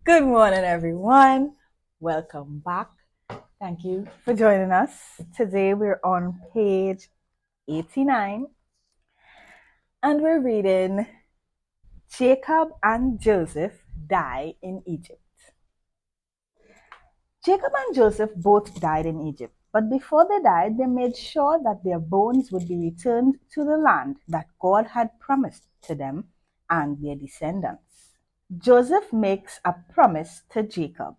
Good morning, everyone. Welcome back. Thank you for joining us. Today we're on page 89 and we're reading Jacob and Joseph Die in Egypt. Jacob and Joseph both died in Egypt, but before they died, they made sure that their bones would be returned to the land that God had promised to them and their descendants. Joseph makes a promise to Jacob.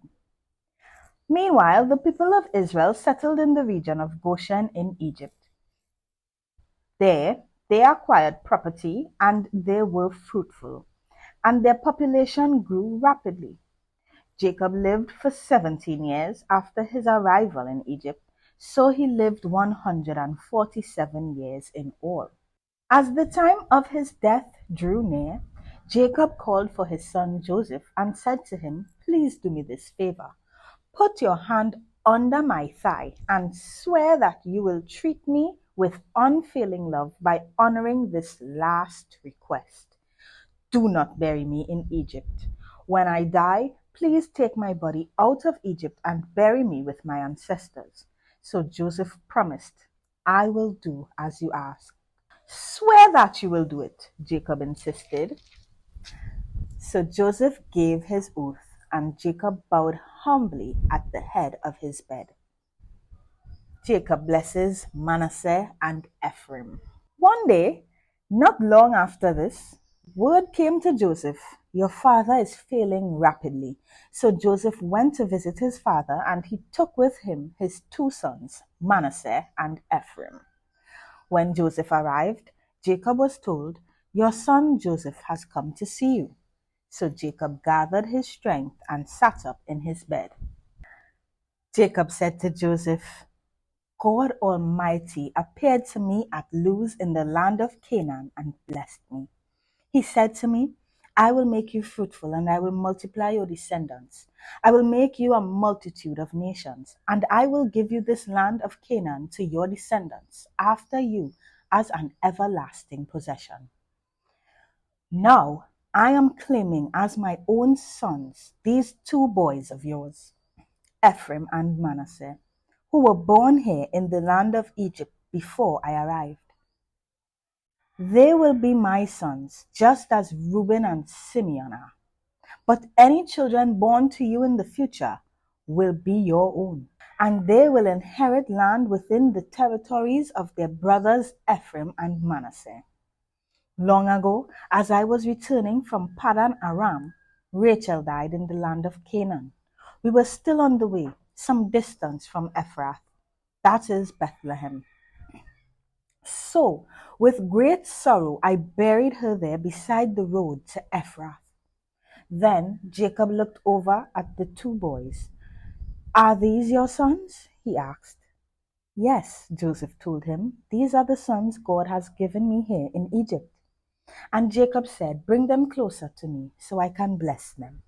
Meanwhile, the people of Israel settled in the region of Goshen in Egypt. There, they acquired property and they were fruitful, and their population grew rapidly. Jacob lived for 17 years after his arrival in Egypt, so he lived 147 years in all. As the time of his death drew near, Jacob called for his son Joseph and said to him, "Please do me this favor. Put your hand under my thigh and swear that you will treat me with unfailing love by honoring this last request. Do not bury me in Egypt. When I die, please take my body out of Egypt and bury me with my ancestors." So Joseph promised, "I will do as you ask." "Swear that you will do it," Jacob insisted. So Joseph gave his oath, and Jacob bowed humbly at the head of his bed. Jacob blesses Manasseh and Ephraim. One day, not long after this, word came to Joseph, "Your father is failing rapidly." So Joseph went to visit his father, and he took with him his two sons, Manasseh and Ephraim. When Joseph arrived, Jacob was told, "Your son Joseph has come to see you." So Jacob gathered his strength and sat up in his bed. Jacob said to Joseph, "God Almighty appeared to me at Luz in the land of Canaan and blessed me. He said to me, 'I will make you fruitful and I will multiply your descendants. I will make you a multitude of nations, and I will give you this land of Canaan to your descendants after you as an everlasting possession.' Now I am claiming as my own sons these two boys of yours, Ephraim and Manasseh, who were born here in the land of Egypt before I arrived. They will be my sons, just as Reuben and Simeon are. But any children born to you in the future will be your own, and they will inherit land within the territories of their brothers Ephraim and Manasseh. Long ago, as I was returning from Padan Aram, Rachel died in the land of Canaan. We were still on the way, some distance from Ephrath, that is Bethlehem. So, with great sorrow, I buried her there beside the road to Ephrath." Then Jacob looked over at the two boys. "Are these your sons?" he asked. "Yes," Joseph told him. "These are the sons God has given me here in Egypt." And Jacob said, "Bring them closer to me so I can bless them."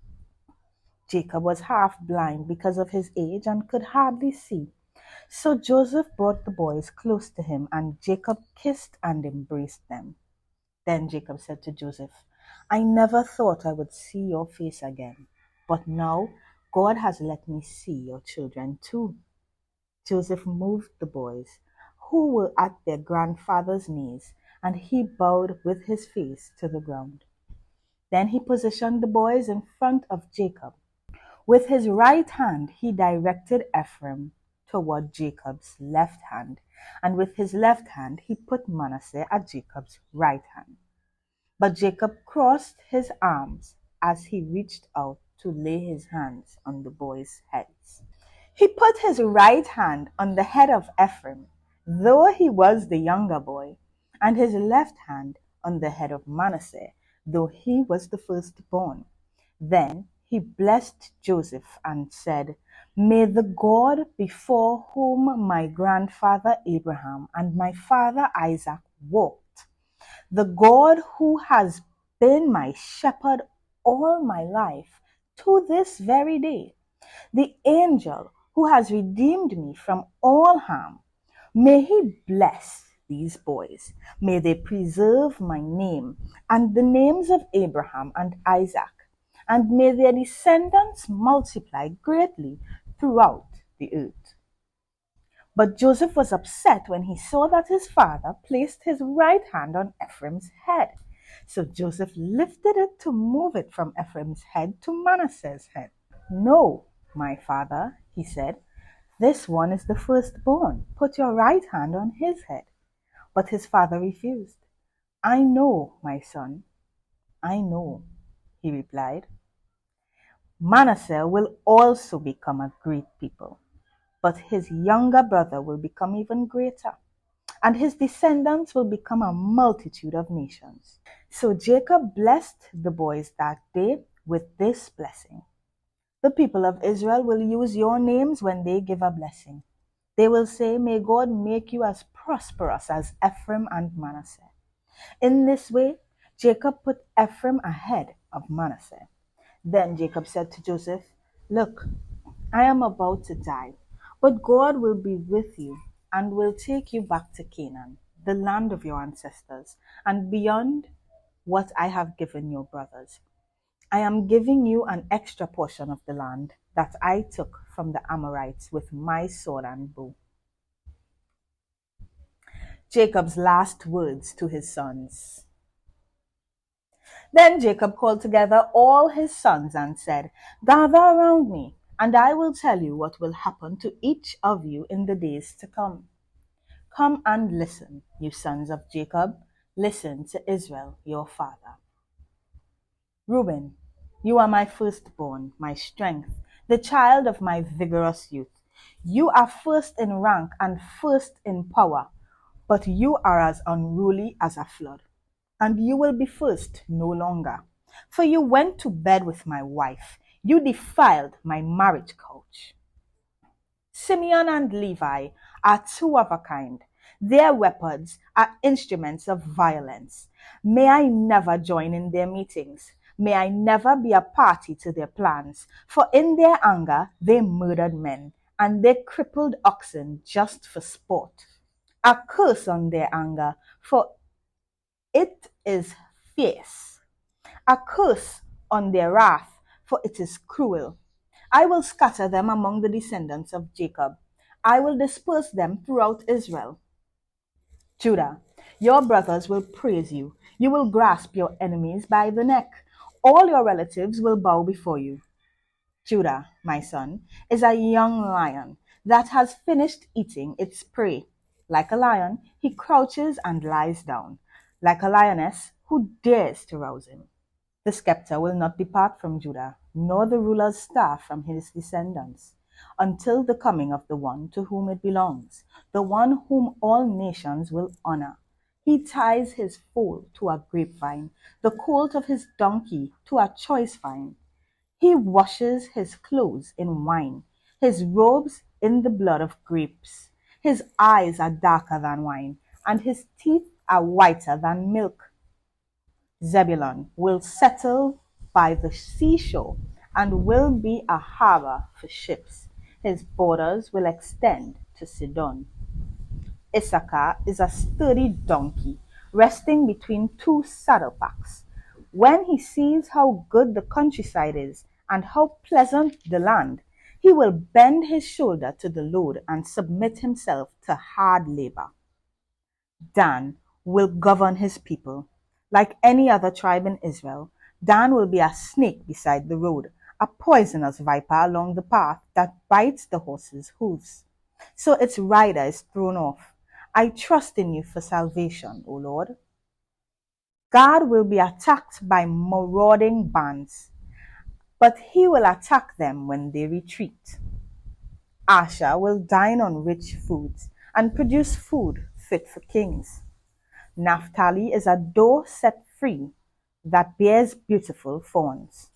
Jacob was half blind because of his age and could hardly see. So Joseph brought the boys close to him, and Jacob kissed and embraced them. Then Jacob said to Joseph, "I never thought I would see your face again, but now God has let me see your children too." Joseph moved the boys, who were at their grandfather's knees, and he bowed with his face to the ground. Then he positioned the boys in front of Jacob. With his right hand he directed Ephraim toward Jacob's left hand, and with his left hand he put Manasseh at Jacob's right hand. But Jacob crossed his arms as he reached out to lay his hands on the boys' heads. He put his right hand on the head of Ephraim, though he was the younger boy, and his left hand on the head of Manasseh, though he was the firstborn. Then he blessed Joseph and said, "May the God before whom my grandfather Abraham and my father Isaac walked, the God who has been my shepherd all my life to this very day, the angel who has redeemed me from all harm, may he bless these boys. May they preserve my name and the names of Abraham and Isaac, and may their descendants multiply greatly throughout the earth. But Joseph was upset when he saw that his father placed his right hand on Ephraim's head. So Joseph lifted it to move it from Ephraim's head to Manasseh's head. No, my father, he said, this one is the firstborn. Put your right hand on his head. But his father refused. I know, my son, I know, he replied. Manasseh will also become a great people, but his younger brother will become even greater, and his descendants will become a multitude of nations. So Jacob blessed the boys that day with this blessing. The people of Israel will use your names when they give a blessing. They will say, may God make you as prosperous as Ephraim and Manasseh. In this way, Jacob put Ephraim ahead of Manasseh. Then Jacob said to Joseph, look, I am about to die, but God will be with you and will take you back to Canaan, the land of your ancestors, and beyond what I have given your brothers. I am giving you an extra portion of the land that I took from the Amorites with my sword and bow. Jacob's last words to his sons. Then Jacob called together all his sons and said, gather around me, and I will tell you what will happen to each of you in the days to come. Come and listen, you sons of Jacob. Listen to Israel, your father. Reuben, you are my firstborn, my strength, the child of my vigorous youth. You are first in rank and first in power, but you are as unruly as a flood. And you will be first no longer. For you went to bed with my wife. You defiled my marriage couch. Simeon and Levi are two of a kind. Their weapons are instruments of violence. May I never join in their meetings. May I never be a party to their plans. For in their anger they murdered men, and they crippled oxen just for sport. A curse on their anger, for it is fierce. A curse on their wrath, for it is cruel. I will scatter them among the descendants of Jacob. I will disperse them throughout Israel. Judah, your brothers will praise you. You will grasp your enemies by the neck. All your relatives will bow before you. Judah, my son, is a young lion that has finished eating its prey. Like a lion, he crouches and lies down. Like a lioness, who dares to rouse him? The scepter will not depart from Judah, nor the ruler's staff from his descendants, until the coming of the one to whom it belongs, the one whom all nations will honor. He ties his foal to a grapevine, the colt of his donkey to a choice vine. He washes his clothes in wine, his robes in the blood of grapes. His eyes are darker than wine, and his teeth are whiter than milk. Zebulun will settle by the seashore and will be a harbor for ships. His borders will extend to Sidon. Issachar is a sturdy donkey, resting between two saddle packs. When he sees how good the countryside is and how pleasant the land, he will bend his shoulder to the load and submit himself to hard labor. Dan will govern his people. Like any other tribe in Israel, Dan will be a snake beside the road, a poisonous viper along the path that bites the horse's hooves, so its rider is thrown off. I trust in you for salvation, O Lord. Gad will be attacked by marauding bands, but he will attack them when they retreat. Asher will dine on rich foods and produce food fit for kings. Naphtali is a doe set free that bears beautiful fawns.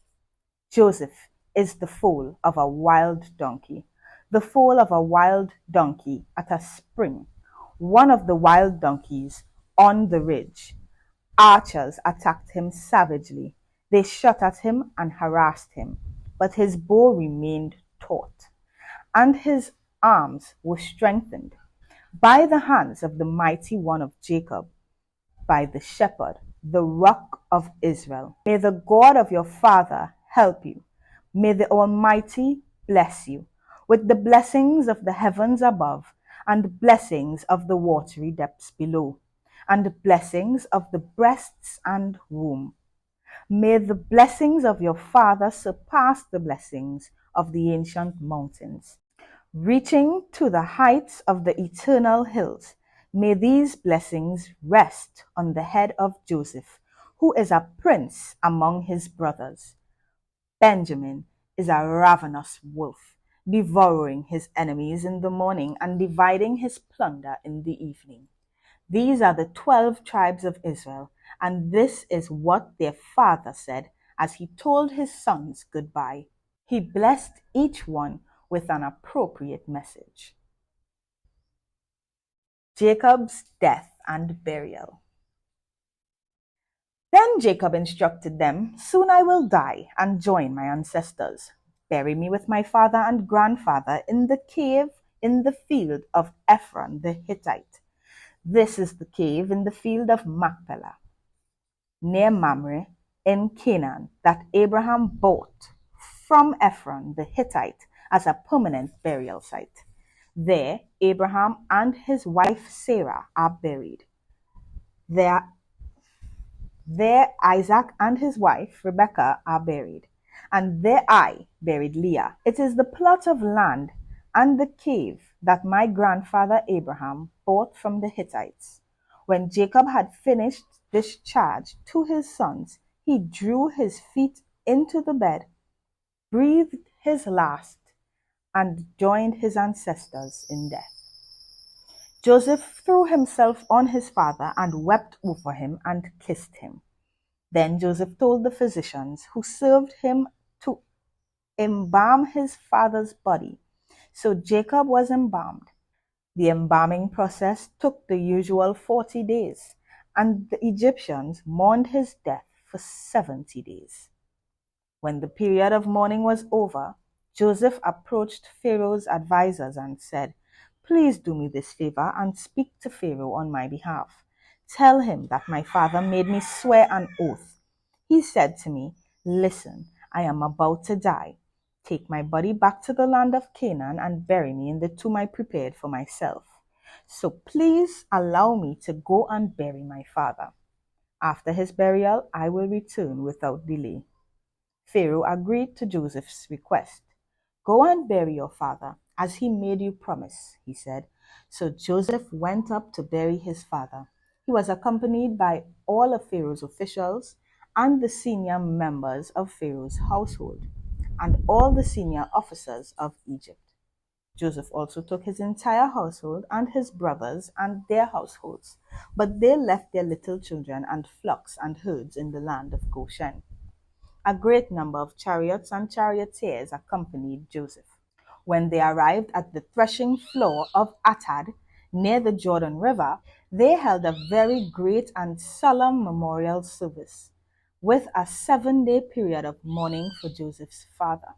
Joseph is the foal of a wild donkey, the foal of a wild donkey at a spring, one of the wild donkeys on the ridge. Archers attacked him savagely. They shot at him and harassed him, but his bow remained taut, and his arms were strengthened by the hands of the mighty one of Jacob, by the shepherd, the rock of Israel. May the God of your father help you. May the Almighty bless you with the blessings of the heavens above, and blessings of the watery depths below, and blessings of the breasts and womb. May the blessings of your Father surpass the blessings of the ancient mountains, reaching to the heights of the eternal hills. May these blessings rest on the head of Joseph, who is a prince among his brothers. Benjamin is a ravenous wolf, devouring his enemies in the morning and dividing his plunder in the evening. These are the 12 tribes of Israel, and this is what their father said as he told his sons goodbye. He blessed each one with an appropriate message. Jacob's death and burial. Then Jacob instructed them, "Soon I will die and join my ancestors. Bury me with my father and grandfather in the cave in the field of Ephron the Hittite. This is the cave in the field of Machpelah, near Mamre in Canaan, that Abraham bought from Ephron the Hittite as a permanent burial site. There Abraham and his wife Sarah are buried. There Isaac and his wife Rebekah are buried, and there I buried Leah. It is the plot of land and the cave that my grandfather Abraham bought from the Hittites. When Jacob had finished this charge to his sons, he drew his feet into the bed, breathed his last, and joined his ancestors in death. Joseph threw himself on his father and wept over him and kissed him. Then Joseph told the physicians who served him to embalm his father's body. So Jacob was embalmed. The embalming process took the usual 40 days, and the Egyptians mourned his death for 70 days. When the period of mourning was over, Joseph approached Pharaoh's advisers and said, "Please do me this favor and speak to Pharaoh on my behalf. Tell him that my father made me swear an oath. He said to me, 'Listen, I am about to die. Take my body back to the land of Canaan and bury me in the tomb I prepared for myself. So please allow me to go and bury my father. After his burial, I will return without delay.'" Pharaoh agreed to Joseph's request. "Go and bury your father, as he made you promise," he said. So Joseph went up to bury his father. He was accompanied by all of Pharaoh's officials and the senior members of Pharaoh's household, and all the senior officers of Egypt. Joseph also took his entire household and his brothers and their households, but they left their little children and flocks and herds in the land of Goshen. A great number of chariots and charioteers accompanied Joseph. When they arrived at the threshing floor of Atad, near the Jordan River, they held a very great and solemn memorial service, with a 7-day period of mourning for Joseph's father.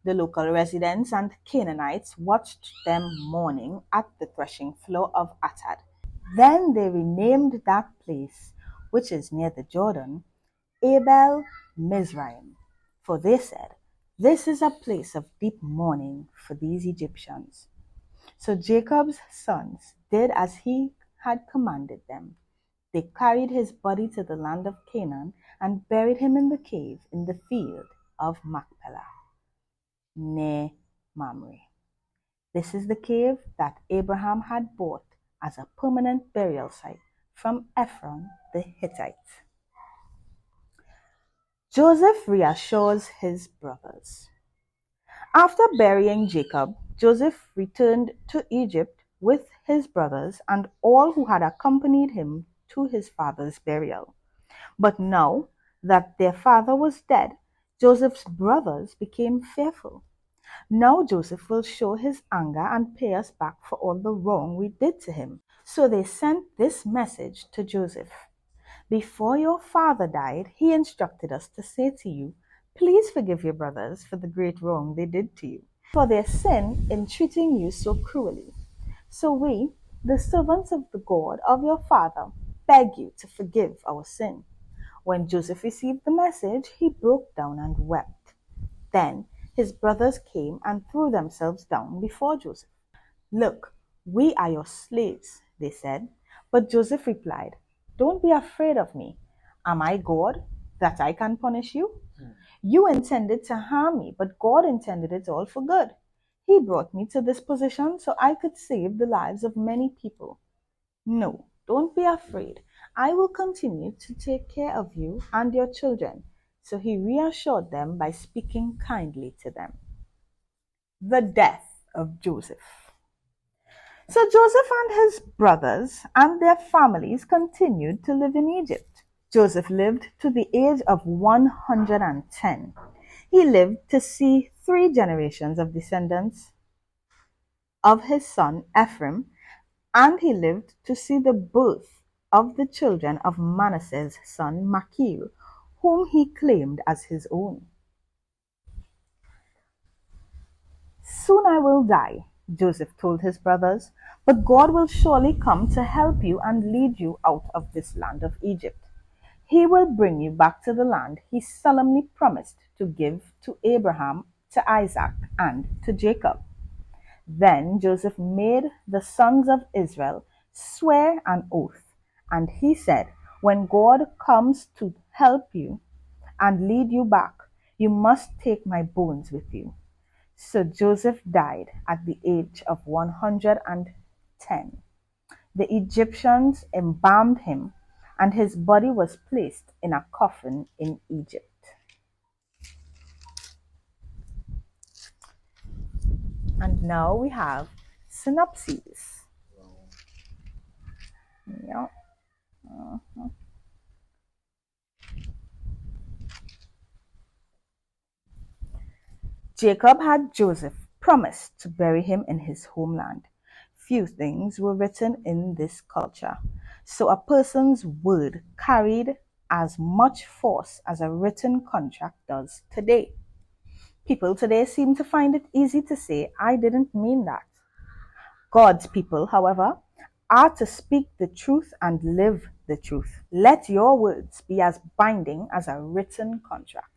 The local residents and Canaanites watched them mourning at the threshing floor of Atad. Then they renamed that place, which is near the Jordan, Abel Mizraim, for they said, "This is a place of deep mourning for these Egyptians." So Jacob's sons did as he had commanded them. They carried his body to the land of Canaan and buried him in the cave in the field of Machpelah, near Mamre. This is the cave that Abraham had bought as a permanent burial site from Ephron the Hittite. Joseph reassures his brothers. After burying Jacob, Joseph returned to Egypt with his brothers and all who had accompanied him to his father's burial. But now that their father was dead, Joseph's brothers became fearful. "Now Joseph will show his anger and pay us back for all the wrong we did to him." So they sent this message to Joseph: "Before your father died, he instructed us to say to you, 'Please forgive your brothers for the great wrong they did to you, for their sin in treating you so cruelly. So we, the servants of the God of your father, beg you to forgive our sin.'" When Joseph received the message, he broke down and wept. Then his brothers came and threw themselves down before Joseph. "Look, we are your slaves," they said. But Joseph replied, "Don't be afraid of me. Am I God that I can punish you? You intended to harm me, but God intended it all for good. He brought me to this position so I could save the lives of many people. No, don't be afraid. I will continue to take care of you and your children." So he reassured them by speaking kindly to them. The death of Joseph. So Joseph and his brothers and their families continued to live in Egypt. Joseph lived to the age of 110. He lived to see three generations of descendants of his son Ephraim, and he lived to see the birth of the children of Manasseh's son Machir, whom he claimed as his own. "Soon I will die," Joseph told his brothers, "but God will surely come to help you and lead you out of this land of Egypt. He will bring you back to the land he solemnly promised to give to Abraham, to Isaac, and to Jacob." Then Joseph made the sons of Israel swear an oath, and he said, "When God comes to help you and lead you back, you must take my bones with you." So Joseph died at the age of 110. The Egyptians embalmed him, and his body was placed in a coffin in Egypt. And now we have synopses. Yeah. Jacob had Joseph promise to bury him in his homeland. Few things were written in this culture, so a person's word carried as much force as a written contract does today. People today seem to find it easy to say, "I didn't mean that." God's people, however, are to speak the truth and live the truth. Let your words be as binding as a written contract.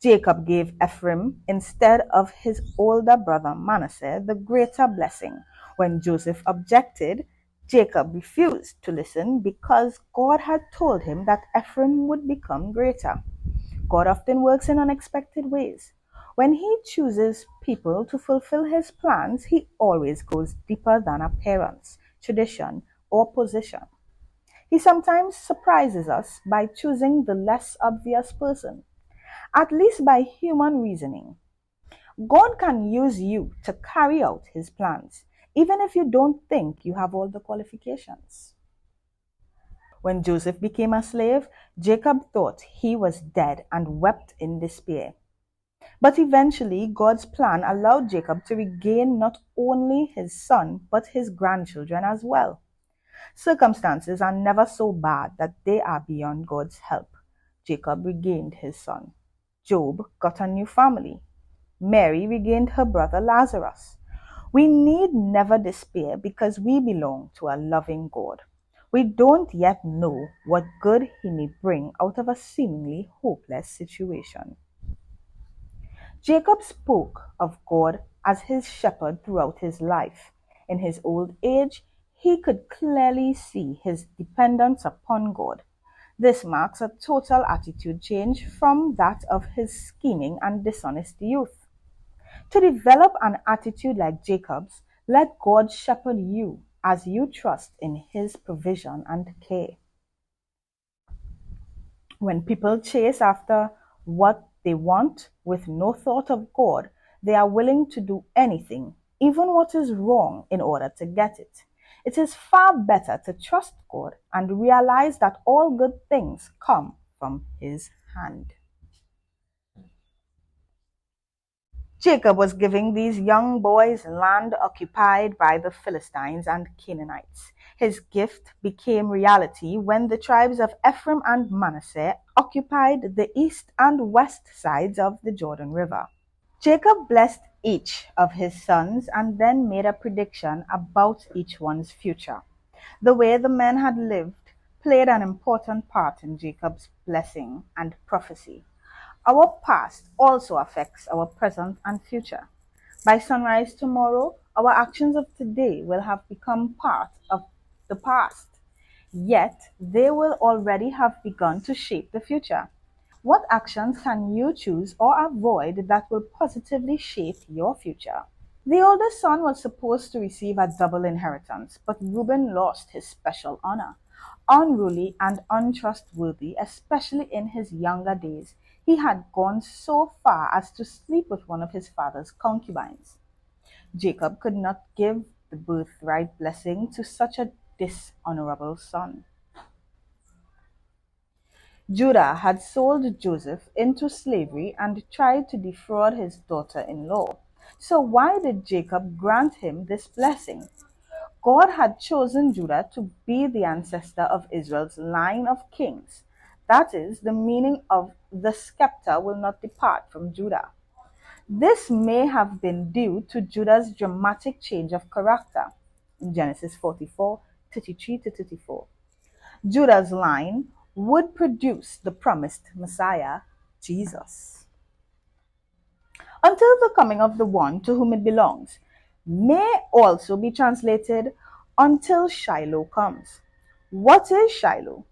Jacob gave Ephraim instead of his older brother Manasseh the greater blessing. When Joseph objected, Jacob refused to listen because God had told him that Ephraim would become greater. God often works in unexpected ways. When he chooses people to fulfill his plans, he always goes deeper than appearance, tradition, or position. He sometimes surprises us by choosing the less obvious person, at least by human reasoning. God can use you to carry out his plans, even if you don't think you have all the qualifications. When Joseph became a slave, Jacob thought he was dead and wept in despair. But eventually, God's plan allowed Jacob to regain not only his son, but his grandchildren as well. Circumstances are never so bad that they are beyond God's help. Jacob regained his son. Job got a new family. Mary regained her brother Lazarus. We need never despair because we belong to a loving God. We don't yet know what good he may bring out of a seemingly hopeless situation. Jacob spoke of God as his shepherd throughout his life. In his old age, he could clearly see his dependence upon God. This marks a total attitude change from that of his scheming and dishonest youth. To develop an attitude like Jacob's, let God shepherd you as you trust in his provision and care. When people chase after what they want with no thought of God, they are willing to do anything, even what is wrong, in order to get it. It is far better to trust God and realize that all good things come from his hand. Jacob was giving these young boys land occupied by the Philistines and Canaanites. His gift became reality when the tribes of Ephraim and Manasseh occupied the east and west sides of the Jordan River. Jacob blessed each of his sons and then made a prediction about each one's future. The way the men had lived played an important part in Jacob's blessing and prophecy. Our past also affects our present and future. By sunrise tomorrow, our actions of today will have become part of the past, yet they will already have begun to shape the future. What actions can you choose or avoid that will positively shape your future? The oldest son was supposed to receive a double inheritance, but Reuben lost his special honor. Unruly and untrustworthy, especially in his younger days, he had gone so far as to sleep with one of his father's concubines. Jacob could not give the birthright blessing to such a dishonorable son. Judah had sold Joseph into slavery and tried to defraud his daughter in law. So, why did Jacob grant him this blessing? God had chosen Judah to be the ancestor of Israel's line of kings. That is, the meaning of the scepter will not depart from Judah. This may have been due to Judah's dramatic change of character in Genesis 44:33 to 34. Judah's line would produce the promised Messiah, Jesus. Until the coming of the one to whom it belongs may also be translated until Shiloh comes. What is Shiloh?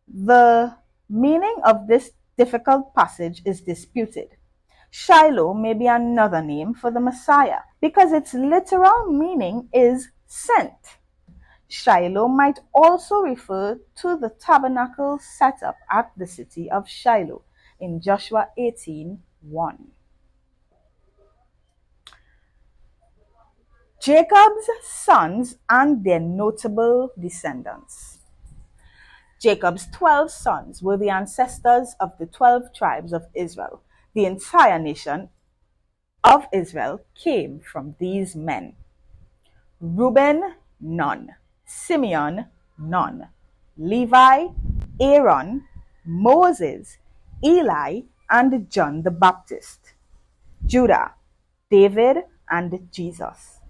The meaning of this difficult passage is disputed. Shiloh may be another name for the Messiah because its literal meaning is sent. Shiloh might also refer to the tabernacle set up at the city of Shiloh in Joshua 18:1. Jacob's sons and their notable descendants. Jacob's 12 sons were the ancestors of the 12 tribes of Israel. The entire nation of Israel came from these men. Reuben, none. Simeon, none. Levi, Aaron, Moses, Eli, and John the Baptist. Judah, David and Jesus.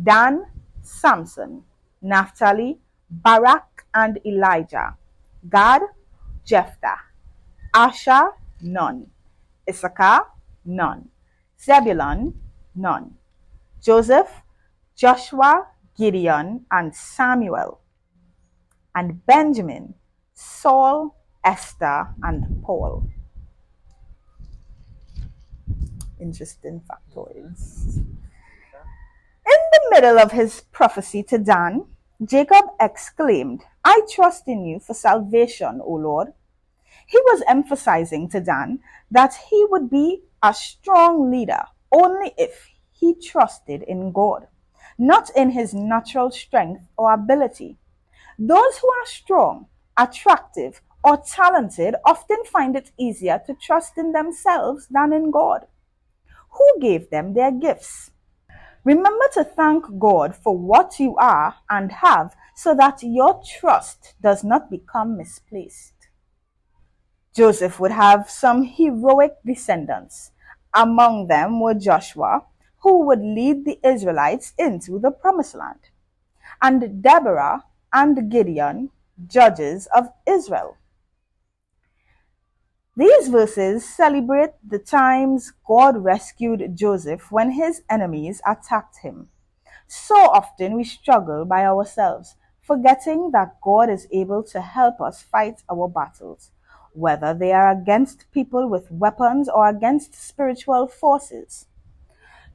Dan, Samson. Naphtali, Barak and Elijah. Gad, Jephthah. Asher, none. Issachar, none. Zebulun, none. Joseph, Joshua, Gideon, and Samuel. And Benjamin, Saul, Esther, and Paul. Interesting factoids. In the middle of his prophecy to Dan, Jacob exclaimed, I trust in you for salvation, O Lord. He was emphasizing to Dan that he would be a strong leader only if he trusted in God, not in his natural strength or ability. Those who are strong, attractive, or talented often find it easier to trust in themselves than in God, who gave them their gifts. Remember to thank God for what you are and have so that your trust does not become misplaced. Joseph would have some heroic descendants. Among them were Joshua, who would lead the Israelites into the promised land, and Deborah and Gideon, judges of Israel. These verses celebrate the times God rescued Joseph when his enemies attacked him. So often we struggle by ourselves, forgetting that God is able to help us fight our battles, whether they are against people with weapons or against spiritual forces.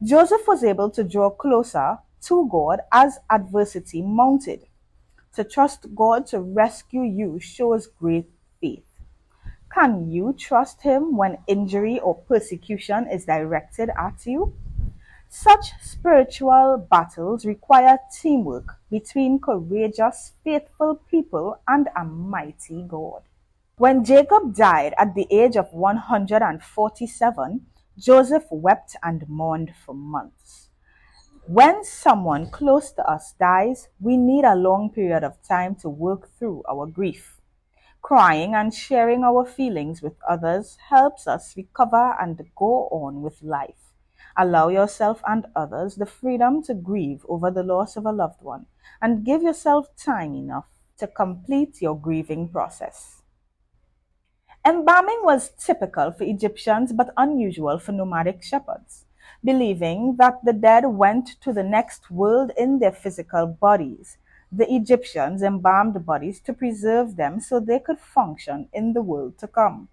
Joseph was able to draw closer to God as adversity mounted. To trust God to rescue you shows great faith. Can you trust Him when injury or persecution is directed at you? Such spiritual battles require teamwork between courageous, faithful people and a mighty God. When Jacob died at the age of 147, Joseph wept and mourned for months. When someone close to us dies, we need a long period of time to work through our grief. Crying and sharing our feelings with others helps us recover and go on with life. Allow yourself and others the freedom to grieve over the loss of a loved one, and give yourself time enough to complete your grieving process. Embalming was typical for Egyptians but unusual for nomadic shepherds, believing that the dead went to the next world in their physical bodies. The Egyptians embalmed bodies to preserve them so they could function in the world to come.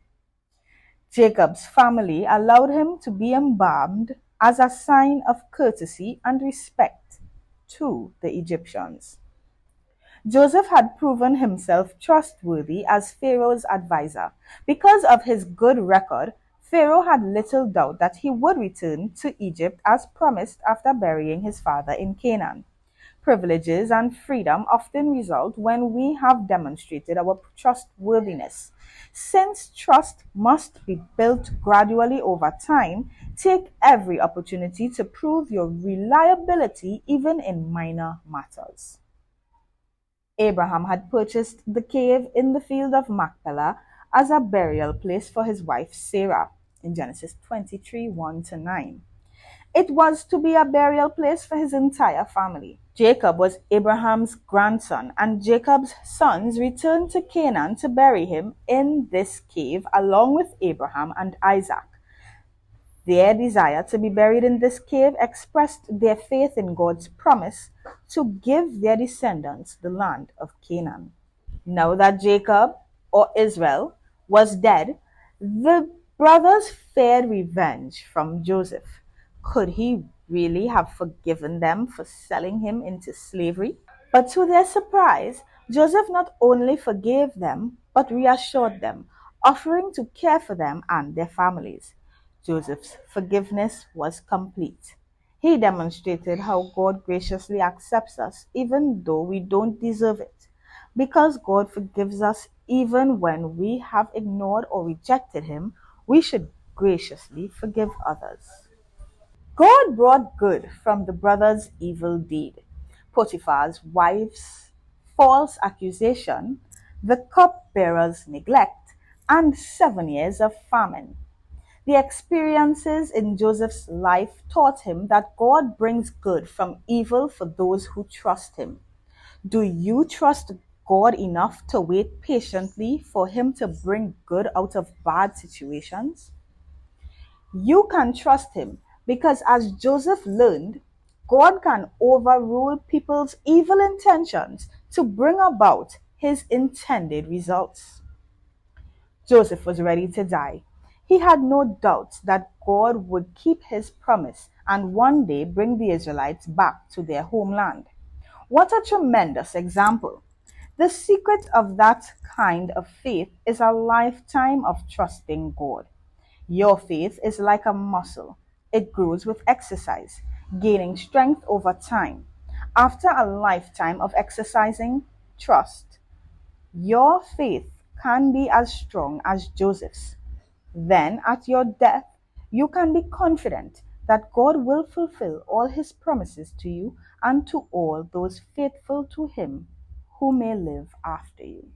Jacob's family allowed him to be embalmed as a sign of courtesy and respect to the Egyptians. Joseph had proven himself trustworthy as Pharaoh's advisor. Because of his good record, Pharaoh had little doubt that he would return to Egypt as promised after burying his father in Canaan. Privileges and freedom often result when we have demonstrated our trustworthiness. Since trust must be built gradually over time, take every opportunity to prove your reliability even in minor matters. Abraham had purchased the cave in the field of Machpelah as a burial place for his wife Sarah in Genesis 23 1 to 9. It was to be a burial place for his entire family. Jacob was Abraham's grandson, and Jacob's sons returned to Canaan to bury him in this cave along with Abraham and Isaac. Their desire to be buried in this cave expressed their faith in God's promise to give their descendants the land of Canaan. Now that Jacob, or Israel, was dead, the brothers feared revenge from Joseph. Could he really have forgiven them for selling him into slavery? But to their surprise, Joseph not only forgave them, but reassured them, offering to care for them and their families. Joseph's forgiveness was complete. He demonstrated how God graciously accepts us even though we don't deserve it. Because God forgives us even when we have ignored or rejected Him, we should graciously forgive others. God brought good from the brothers' evil deed. Potiphar's wife's false accusation, the cupbearer's neglect, and 7 years of famine. The experiences in Joseph's life taught him that God brings good from evil for those who trust him. Do you trust God enough to wait patiently for him to bring good out of bad situations? You can trust him because, as Joseph learned, God can overrule people's evil intentions to bring about his intended results. Joseph was ready to die. He had no doubt that God would keep his promise and one day bring the Israelites back to their homeland. What a tremendous example! The secret of that kind of faith is a lifetime of trusting God. Your faith is like a muscle. It grows with exercise, gaining strength over time. After a lifetime of exercising trust, your faith can be as strong as Joseph's. Then, at your death, you can be confident that God will fulfill all his promises to you and to all those faithful to him who may live after you.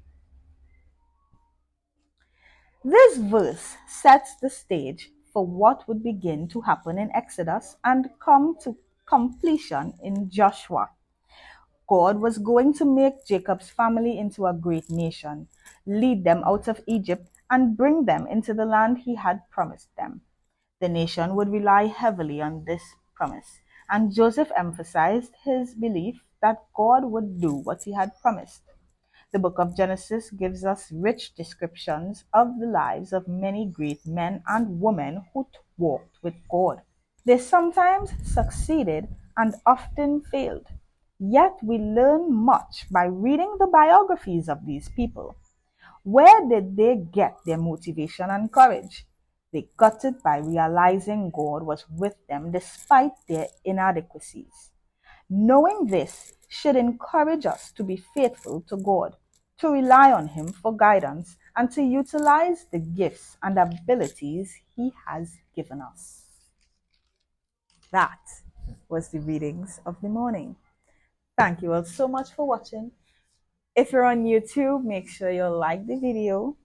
This verse sets the stage for what would begin to happen in Exodus and come to completion in Joshua. God was going to make Jacob's family into a great nation, lead them out of Egypt, and bring them into the land he had promised them. The nation would rely heavily on this promise, and Joseph emphasized his belief that God would do what he had promised. The book of Genesis gives us rich descriptions of the lives of many great men and women who walked with God. They sometimes succeeded and often failed. Yet we learn much by reading the biographies of these people. Where did they get their motivation and courage? They got it by realizing God was with them despite their inadequacies. Knowing this should encourage us to be faithful to God, to rely on Him for guidance, and to utilize the gifts and abilities He has given us. That was the readings of the morning. Thank you all so much for watching. If you're on YouTube, make sure you like the video,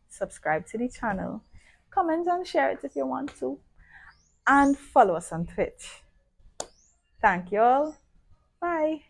subscribe to the channel, comment and share it if you want to, and follow us on Twitch. Thank you all. Bye.